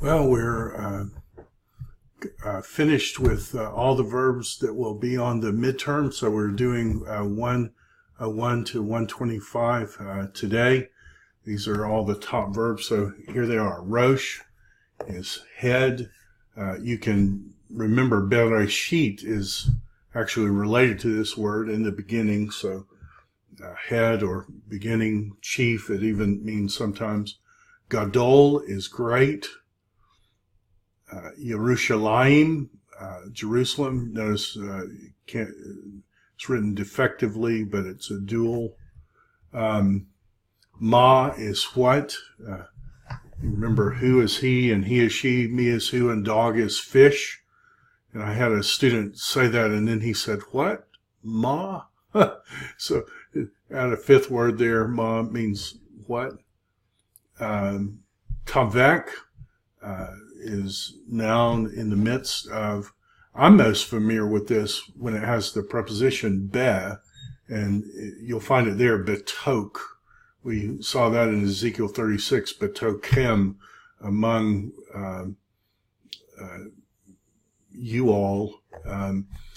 Well, we're finished with all the verbs that will be on the midterm. So we're doing 1 to 125 today. These are all the top verbs. So here they are. Rosh is head. You can remember Bereshit is actually related to this word in the beginning. So head or beginning, chief. It even means sometimes. Gadol is great. Yerushalayim, Jerusalem. Notice it's written defectively, but it's a dual. Ma is what? Remember, who is he and he is she, me is who, and dog is fish. And I had a student say that, and then he said, what? Ma? So add a fifth word there. Ma means what? Tavek is noun in the midst of, I'm most familiar with this when it has the preposition be, and you'll find it there, betok. We saw that in Ezekiel 36, betokem, among you all.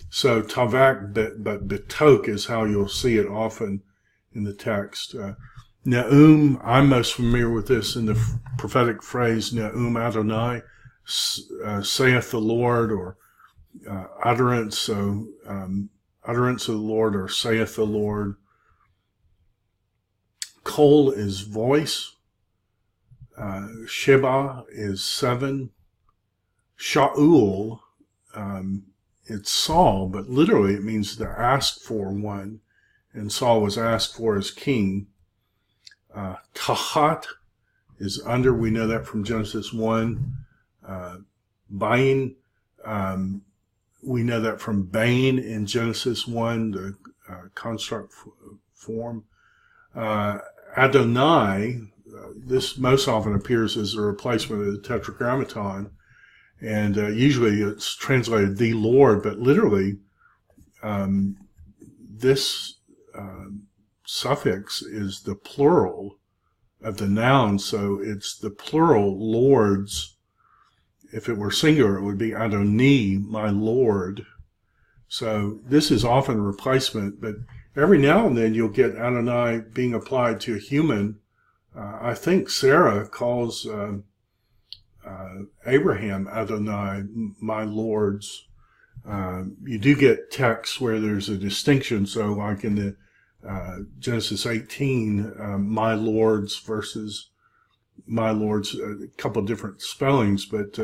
So tavak, but betok is how you'll see it often in the text. Ne'um, I'm most familiar with this in the prophetic phrase, Ne'um Adonai, saith the Lord, or utterance, so utterance of the Lord, or saith the Lord. Kol is voice. Sheba is 7. Shaul, it's Saul, but literally it means the asked for one, and Saul was asked for as king. Tahat is under. We know that from Genesis 1. Bain, we know that from Bain in Genesis 1, the construct form. Adonai, this most often appears as a replacement of the Tetragrammaton, and usually it's translated the Lord, but literally this suffix is the plural of the noun, so it's the plural lords. If it were singular, it would be Adoni, my Lord. So this is often a replacement, but every now and then you'll get Adonai being applied to a human. I think Sarah calls Abraham Adonai, my Lords. You do get texts where there's a distinction, so like in the Genesis 18, my Lords versus my Lords, a couple of different spellings, but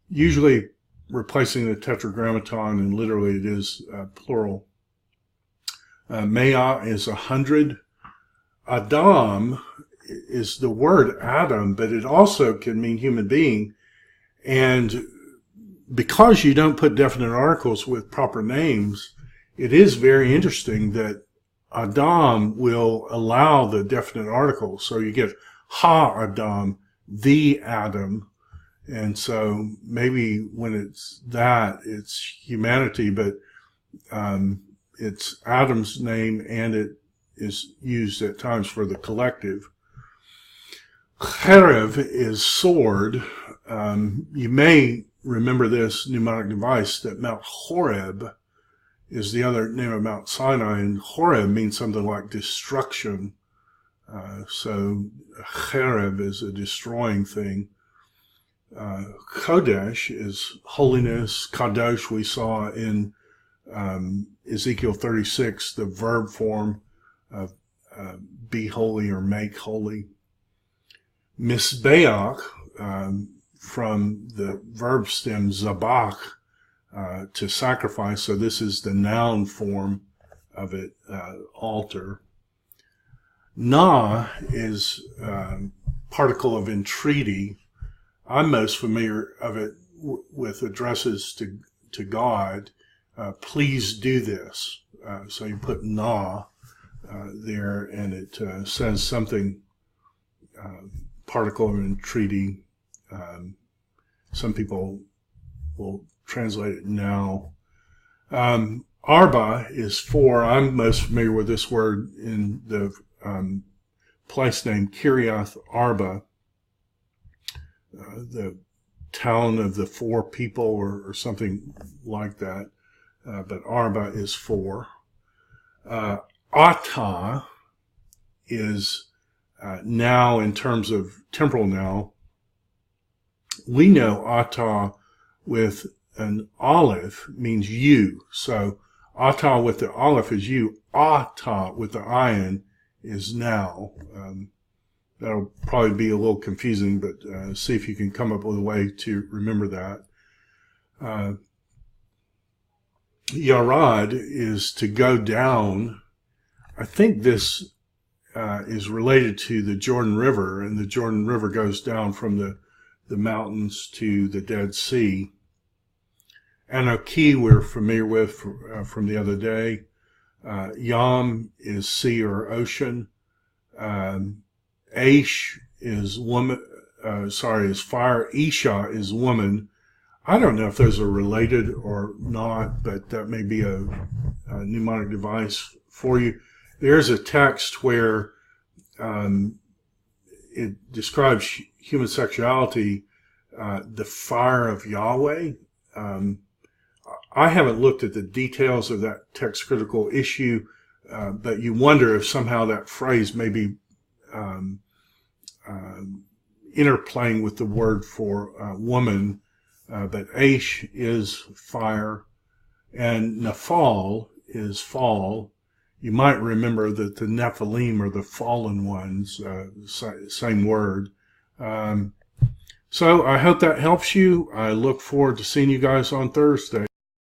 usually replacing the Tetragrammaton, and literally it is plural. Mea is 100. Adam is the word Adam, but it also can mean human being. And because you don't put definite articles with proper names, it is very interesting that Adam will allow the definite article. So you get Ha-Adam, the Adam. And so maybe when it's that, it's humanity, but it's Adam's name, and it is used at times for the collective. Cherev is sword. You may remember this mnemonic device that Mount Horeb is the other name of Mount Sinai, and Horeb means something like destruction. So Cherev is a destroying thing. Kodesh is holiness. Kadosh we saw in Ezekiel 36, the verb form of be holy or make holy. Misbeach, from the verb stem zabach, to sacrifice, so this is the noun form of it, altar. Na is particle of entreaty. I'm most familiar of it with addresses to God. Please do this. So you put na there, and it says something, particle of entreaty. Some people will translate it now. Arba is 4. I'm most familiar with this word in the place name Kiriath Arba. The town of the four people or something like that. But Arba is four. Ata is now in terms of temporal now. We know ata with an aleph means you. So ata with the aleph is you. Ata with the ayin is now. That'll probably be a little confusing, but see if you can come up with a way to remember that. Yarad is to go down. I think this is related to the Jordan River, and the Jordan River goes down from the mountains to the Dead Sea. Anoki we're familiar with from the other day. Yam is sea or ocean. Aish is woman. Is fire. Isha is woman. I don't know if those are related or not, but that may be a mnemonic device for you. There's a text where it describes human sexuality, the fire of Yahweh. I haven't looked at the details of that text critical issue, but you wonder if somehow that phrase may be interplaying with the word for woman. But Aish is fire, and Nephal is fall. You might remember that the Nephilim are the fallen ones, same word. So I hope that helps you. I look forward to seeing you guys on Thursday.